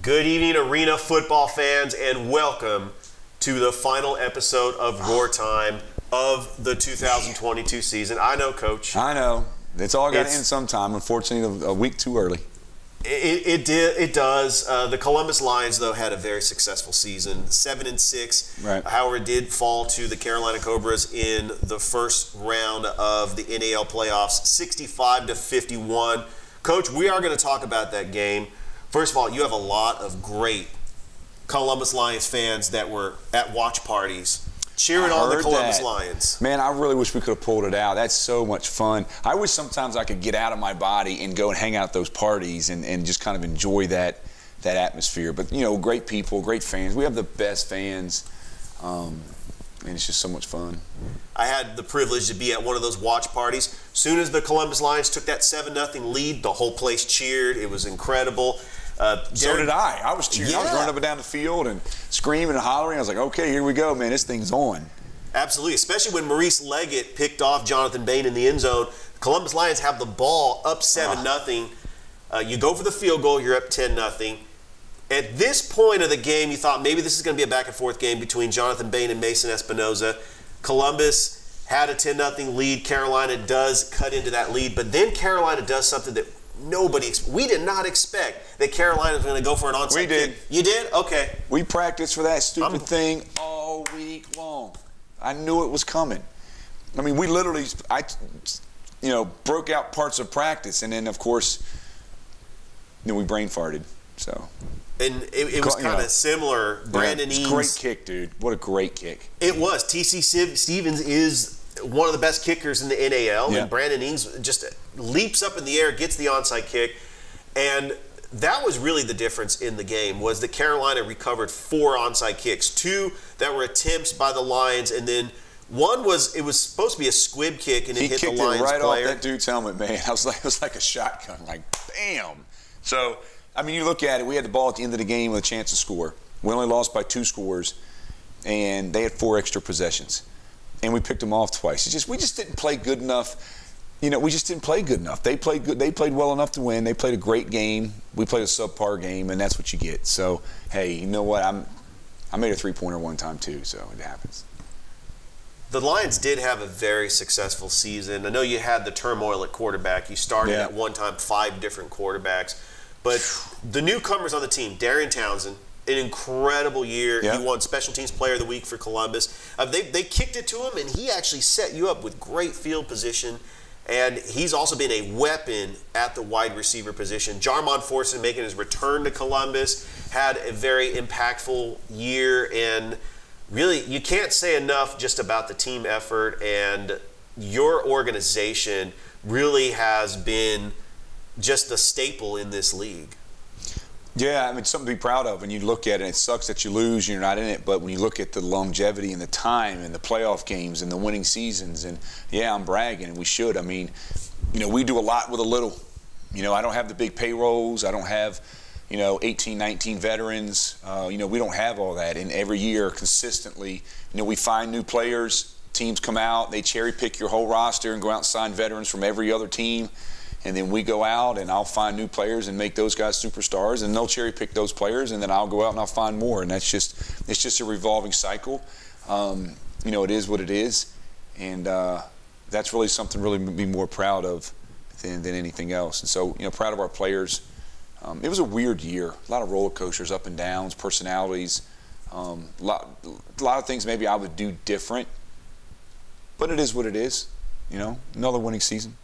Good evening, Arena football fans, and welcome to the final episode of Roar Time of the 2022 season. I know, Coach. I know. It's all got to end sometime. Unfortunately, a week too early. It does. The Columbus Lions, though, had a very successful season, 7-6. Right. However, it did fall to the Carolina Cobras in the first round of the NAL playoffs, 65-51. Coach, we are going to talk about that game. First of all, you have a lot of great Columbus Lions fans that were at watch parties cheering on the Columbus Lions. Man, I really wish we could have pulled it out. That's so much fun. I wish sometimes I could get out of my body and go and hang out at those parties and just kind of enjoy that atmosphere. But, you know, great people, great fans. We have the best fans, and it's just so much fun. I had the privilege to be at one of those watch parties. Soon as the Columbus Lions took that 7-0 lead, the whole place cheered. It was incredible. So did I. I was cheering. Yeah. I was running up and down the field and screaming and hollering. I was like, okay, here we go, man. This thing's on. Absolutely, especially when Maurice Leggett picked off Jonathan Bain in the end zone. Columbus Lions have the ball up 7-0. You go for the field goal, you're up 10-0. At this point of the game, you thought maybe this is going to be a back-and-forth game between Jonathan Bain and Mason Espinoza. Columbus had a 10-0 lead. Carolina does cut into that lead, but then Carolina does something that we did not expect that Carolina was going to go for an onside We did. kick. You did? Okay. We practiced for that stupid thing all week long. I knew it was coming. I mean, we literally, broke out parts of practice, and then, of course, we brain farted. So. And it was kind of similar. Brandon Eames. Great kick, dude. What a great kick. It was. T.C. Stevens is one of the best kickers in the NAL, and Brandon Eames just leaps up in the air, gets the onside kick, and that was really the difference in the game, was that Carolina recovered 4 onside kicks, 2 that were attempts by the Lions, and then one was supposed to be a squib kick, and it hit the Lions player. He kicked it right off that dude's helmet, man. It was like a shotgun, like bam. So, I mean, you look at it, we had the ball at the end of the game with a chance to score. We only lost by 2 scores, and they had 4 extra possessions. And we picked them off twice. We just didn't play good enough. We just didn't play good enough. They played good. They played well enough to win. They played a great game. We played a subpar game, and that's what you get. So, hey, you know what? I made a 3-pointer one time too, so it happens. The Lions did have a very successful season. I know you had the turmoil at quarterback. You started at one time 5 different quarterbacks. But the newcomers on the team, Darian Townsend, an incredible year. Yep. He won Special Teams Player of the Week for Columbus. They kicked it to him, and he actually set you up with great field position. And he's also been a weapon at the wide receiver position. Jarmon Forson, making his return to Columbus, had a very impactful year. And really, you can't say enough just about the team effort. And your organization really has been just a staple in this league. Yeah, I mean, something to be proud of. When you look at it, it sucks that you lose and you're not in it, but when you look at the longevity and the time and the playoff games and the winning seasons, and yeah, I'm bragging, and we should. I mean, we do a lot with a little. I don't have the big payrolls. I don't have, 18, 19 veterans. We don't have all that. And every year, consistently, we find new players. Teams come out, they cherry pick your whole roster and go out and sign veterans from every other team. And then we go out and I'll find new players and make those guys superstars, and they'll cherry pick those players, and then I'll go out and I'll find more. And it's just a revolving cycle. It is what it is, and that's really something really to be more proud of than anything else. And so, proud of our players. It was a weird year, a lot of roller coasters, up and downs, personalities, a lot of things maybe I would do different, but it is what it is. Another winning season.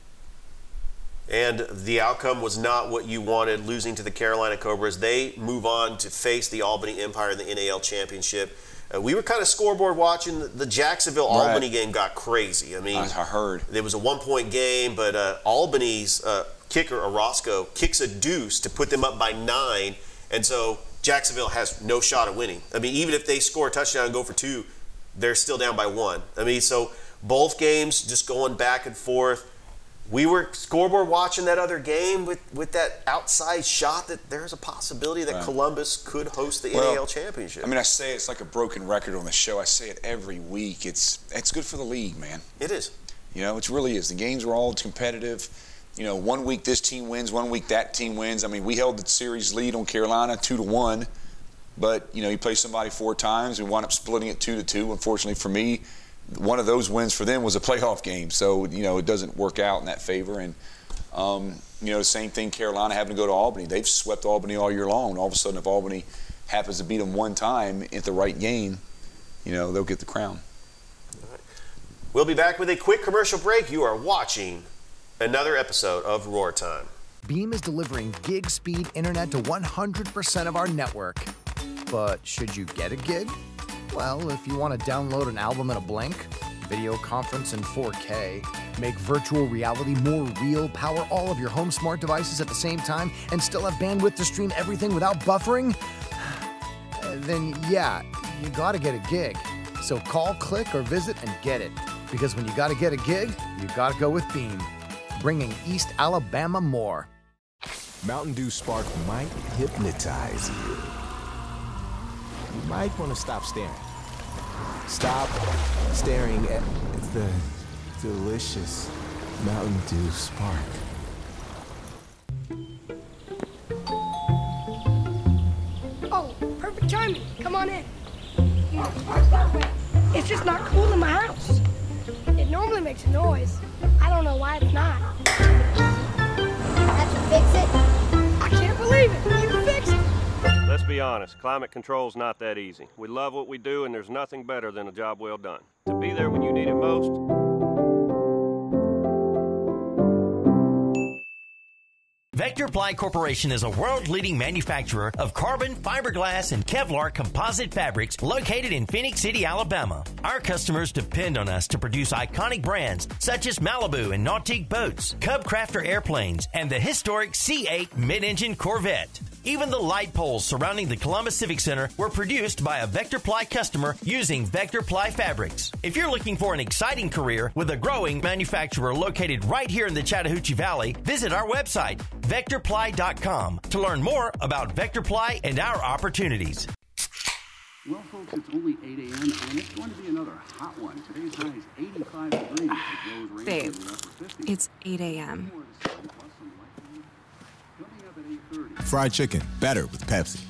And the outcome was not what you wanted, losing to the Carolina Cobras. They move on to face the Albany Empire in the NAL Championship. We were kind of scoreboard watching. The Jacksonville-Albany game got crazy. I mean, I heard. It was a 1-point game, but Albany's kicker, Orozco, kicks a deuce to put them up by 9. And so Jacksonville has no shot at winning. I mean, even if they score a touchdown and go for 2, they're still down by 1. I mean, so both games just going back and forth. We were scoreboard watching that other game with that outside shot that there's a possibility that Columbus could host the NAL Championship. I mean, I say it's like a broken record on the show. I say it every week. It's good for the league, man. It is. It really is. The games were all competitive. you know, one week this team wins, one week that team wins. I mean, we held the series lead on Carolina 2-1, but, you know, you play somebody 4 times. We wound up splitting it 2-2. Unfortunately for me, one of those wins for them was a playoff game. So, you know, it doesn't work out in that favor. And, you know, the same thing, Carolina having to go to Albany. They've swept Albany all year long. All of a sudden, if Albany happens to beat them one time at the right game, you know, they'll get the crown. All right. We'll be back with a quick commercial break. You are watching another episode of Roar Time. Beam is delivering gig speed internet to 100% of our network. But should you get a gig? Well, if you want to download an album in a blink, video conference in 4K, make virtual reality more real, power all of your home smart devices at the same time, and still have bandwidth to stream everything without buffering, then yeah, you gotta get a gig. So call, click, or visit and get it. Because when you gotta get a gig, you gotta go with Beam. Bringing East Alabama more. Mountain Dew Spark might hypnotize you. You might want to stop staring. Stop staring at the delicious Mountain Dew Spark. Oh, perfect timing. Come on in. It's just not cool in my house. It normally makes a noise. I don't know why it's not. Have to fix it? I can't believe it. You fixed it. Let's be honest, climate control's not that easy. We love what we do, and there's nothing better than a job well done. To be there when you need it most. Vector Ply Corporation is a world-leading manufacturer of carbon, fiberglass, and Kevlar composite fabrics located in Phoenix City, Alabama. Our customers depend on us to produce iconic brands such as Malibu and Nautique boats, Cub Crafter airplanes, and the historic C8 mid-engine Corvette. Even the light poles surrounding the Columbus Civic Center were produced by a Vector Ply customer using Vector Ply fabrics. If you're looking for an exciting career with a growing manufacturer located right here in the Chattahoochee Valley, visit our website, VectorPly.com, to learn more about Vector Ply and our opportunities. Well, folks, it's only 8 a.m. and it's going to be another hot one. Today's high is 85 degrees. Babe, it's 8 a.m. Fried chicken, better with Pepsi.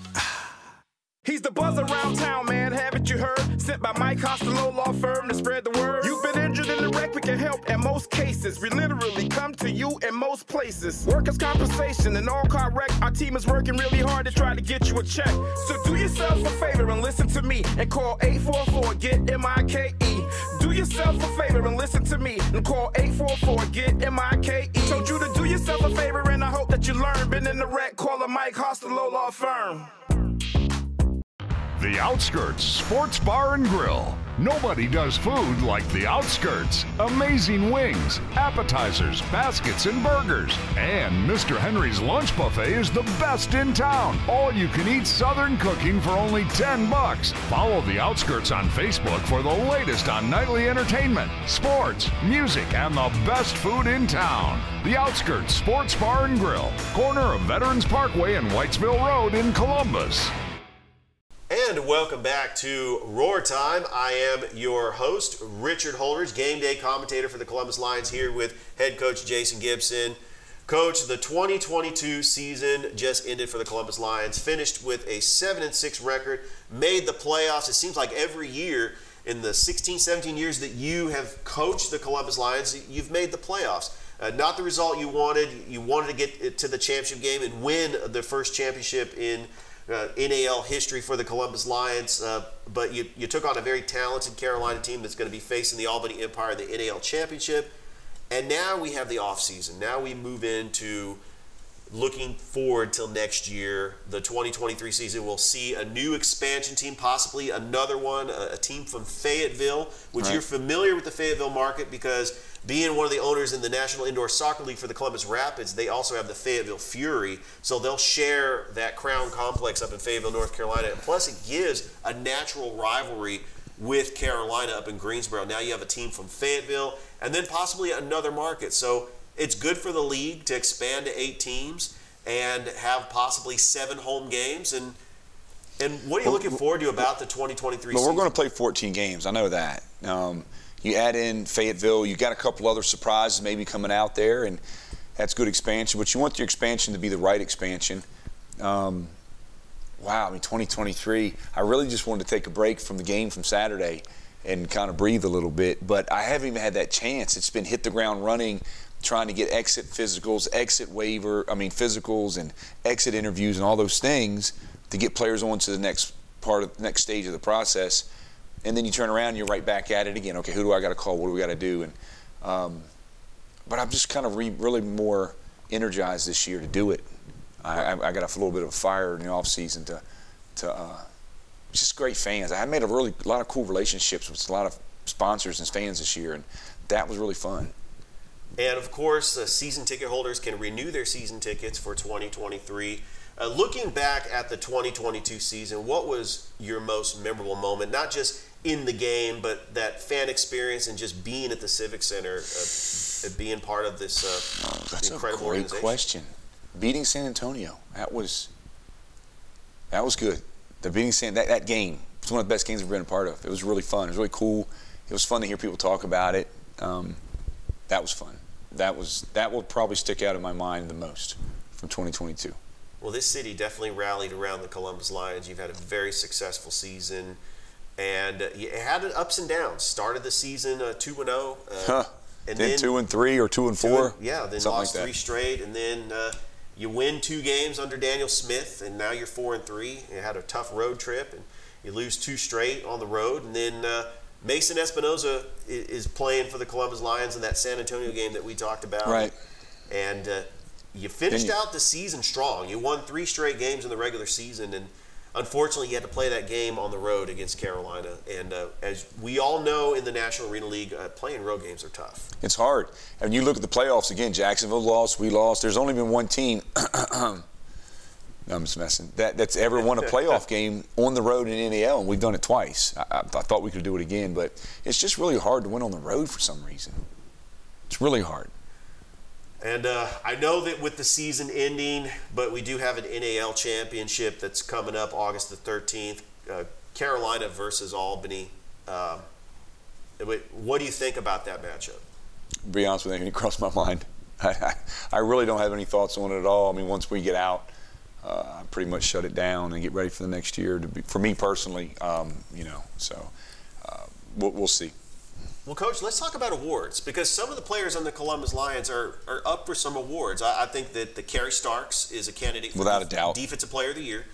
He's the buzz around town, man, haven't you heard? Sent by Mike Costello Law Firm to spread the word. You've been injured in the wreck, we can help in most cases. We literally come to you in most places. Workers' compensation and all-car wreck. Our team is working really hard to try to get you a check. So do yourself a favor and listen to me and call 844-GET-MIKE. Do yourself a favor and listen to me and call 844-GET-MIKE. Told you to do yourself a favor and I hope that you learn. Been in the wreck, call a Mike Costello Law Firm. The Outskirts Sports Bar and Grill. Nobody does food like The Outskirts. Amazing wings, appetizers, baskets, and burgers. And Mr. Henry's Lunch Buffet is the best in town. All you can eat Southern cooking for only $10. Follow The Outskirts on Facebook for the latest on nightly entertainment, sports, music, and the best food in town. The Outskirts Sports Bar and Grill, corner of Veterans Parkway and Whitesville Road in Columbus. And welcome back to Roar Time. I am your host, Richard Holdridge, game day commentator for the Columbus Lions, here with head coach Jason Gibson. Coach, the 2022 season just ended for the Columbus Lions, finished with a 7-6 record, made the playoffs. It seems like every year in the 16, 17 years that you have coached the Columbus Lions, you've made the playoffs. Not the result you wanted. You wanted to get to the championship game and win the first championship in NAL history for the Columbus Lions, but you took on a very talented Carolina team that's going to be facing the Albany Empire in the NAL championship, and now we have the offseason. Now we move into looking forward till next year. The 2023 season will see a new expansion team, possibly another one, a team from Fayetteville, which You're familiar with the Fayetteville market because being one of the owners in the National Indoor Soccer League for the Columbus Rapids, they also have the Fayetteville Fury. So they'll share that Crown Complex up in Fayetteville, North Carolina. And plus, it gives a natural rivalry with Carolina up in Greensboro. Now you have a team from Fayetteville and then possibly another market. So it's good for the league to expand to 8 teams and have possibly 7 home games. And what are you looking forward to about the 2023 season? Well, we're going to play 14 games. I know that. You add in Fayetteville, you got a couple other surprises maybe coming out there, and That's good expansion, but you want your expansion to be the right expansion. Wow, I mean, 2023, I really just wanted to take a break from the game from Saturday and kind of breathe a little bit, but I haven't even had that chance. It's been hit the ground running, trying to get exit physicals, physicals and exit interviews and all those things to get players on to the next stage of the process. And then you turn around and you're right back at it again. Okay, who do I got to call? What do we got to do? And but I'm just kind of really more energized this year to do it. I got a little bit of a fire in the off season to just great fans. I made a lot of cool relationships with a lot of sponsors and fans this year, and that was really fun. And of course, season ticket holders can renew their season tickets for 2023. Looking back at the 2022 season, what was your most memorable moment? Not just in the game, but that fan experience and just being at the Civic Center, being part of this that's incredible a great organization. Question. Beating San Antonio, that was good. That game was one of the best games I've been a part of. It was really fun. It was really cool. It was fun to hear people talk about it. That was fun. That will probably stick out in my mind the most from 2022. Well, this city definitely rallied around the Columbus Lions. You've had a very successful season, and you had ups and downs. Started the season 2-0, and then 2-3 or 2-4. Yeah, then something lost like 3 straight, and then you win 2 games under Daniel Smith, and now you're 4-3. You had a tough road trip, and you lose 2 straight on the road, and then Mason Espinoza is playing for the Columbus Lions in that San Antonio game that we talked about. Right. And you finished out the season strong. You won 3 straight games in the regular season, and unfortunately you had to play that game on the road against Carolina. And as we all know in the National Arena League, playing road games are tough. It's hard. And you look at the playoffs again, Jacksonville lost, we lost. There's only been one team no, I'm just messing. That's ever won a playoff game on the road in NAL, and we've done it twice. I thought we could do it again, but it's just really hard to win on the road for some reason. It's really hard. And I know that with the season ending, but we do have an NAL championship that's coming up August the 13th, Carolina versus Albany. What do you think about that matchup? To be honest with you, it crossed my mind. I really don't have any thoughts on it at all. I mean, once we get out, I pretty much shut it down and get ready for the next year. For me personally, so we'll see. Well, Coach, let's talk about awards, because some of the players on the Columbus Lions are up for some awards. I think that the Kerry Starks is a candidate for without a doubt Defensive Player of the Year.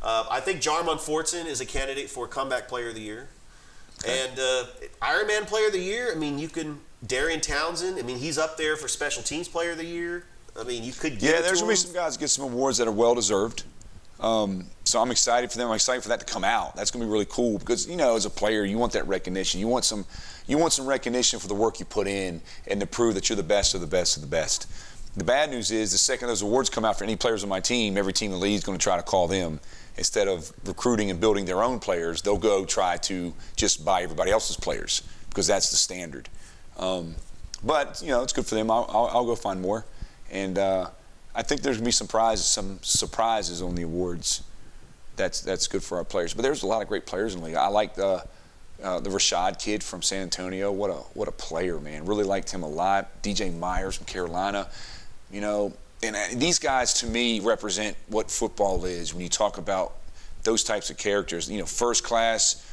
I think Jarmon Fortson is a candidate for Comeback Player of the Year. Okay. And Ironman Player of the Year, I mean, Darian Townsend, I mean, he's up there for Special Teams Player of the Year. I mean, you could get there's going to be some guys that get some awards that are well-deserved. So I'm excited for them. I'm excited for that to come out. That's going to be really cool because, as a player, you want that recognition. You want some recognition for the work you put in and to prove that you're the best of the best of the best. The bad news is the second those awards come out for any players on my team, every team in the league is going to try to call them. Instead of recruiting and building their own players, they'll go try to just buy everybody else's players because that's the standard. But, it's good for them. I'll go find more. And I think there's going to be some surprises on the awards. That's good for our players. But there's a lot of great players in the league. I like the Rashad kid from San Antonio. What a player, man. Really liked him a lot. DJ Myers from Carolina. And these guys, to me, represent what football is when you talk about those types of characters. First class,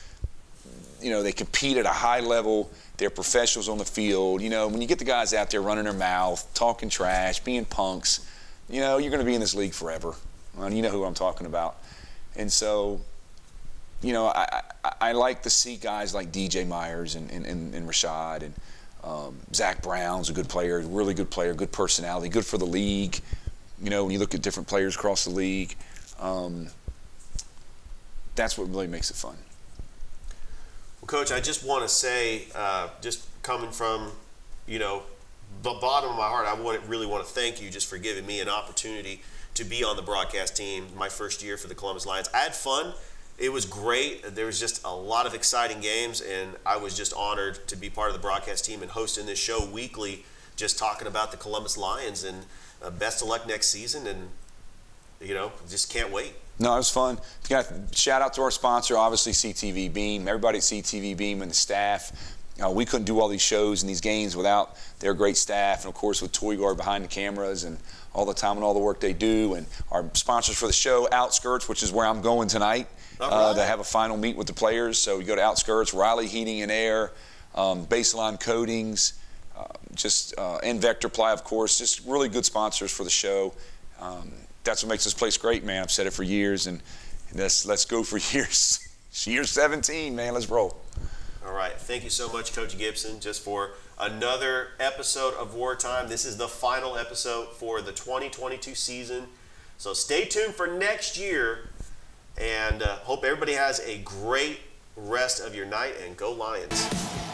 they compete at a high level. They're professionals on the field. When you get the guys out there running their mouth, talking trash, being punks, you're going to be in this league forever. Well, you know who I'm talking about. And so, I like to see guys like DJ Myers and Rashad and Zach Brown's a good player, really good player, good personality, good for the league. When you look at different players across the league, that's what really makes it fun. Well, Coach, I just want to say, just coming from, the bottom of my heart, I really want to thank you just for giving me an opportunity to be on the broadcast team my first year for the Columbus Lions. I had fun. It was great. There was just a lot of exciting games, and I was just honored to be part of the broadcast team and hosting this show weekly, just talking about the Columbus Lions. And best of luck next season, and just can't wait. No, it was fun. Shout out to our sponsor, obviously CTV Beam, everybody at CTV Beam and the staff. We couldn't do all these shows and these games without their great staff, and of course with Toy Guard behind the cameras and all the time and all the work they do, and our sponsors for the show, Outskirts, which is where I'm going tonight to have a final meet with the players. So you go to Outskirts, Riley Heating and Air, Baseline Coatings, and Vector Ply, of course. Just really good sponsors for the show. That's what makes this place great, man. I've said it for years, and let's go for years. Year 17, man. Let's roll. All right. Thank you so much, Coach Gibson, just for another episode of Wartime. This is the final episode for the 2022 season. So stay tuned for next year, and hope everybody has a great rest of your night, and go Lions.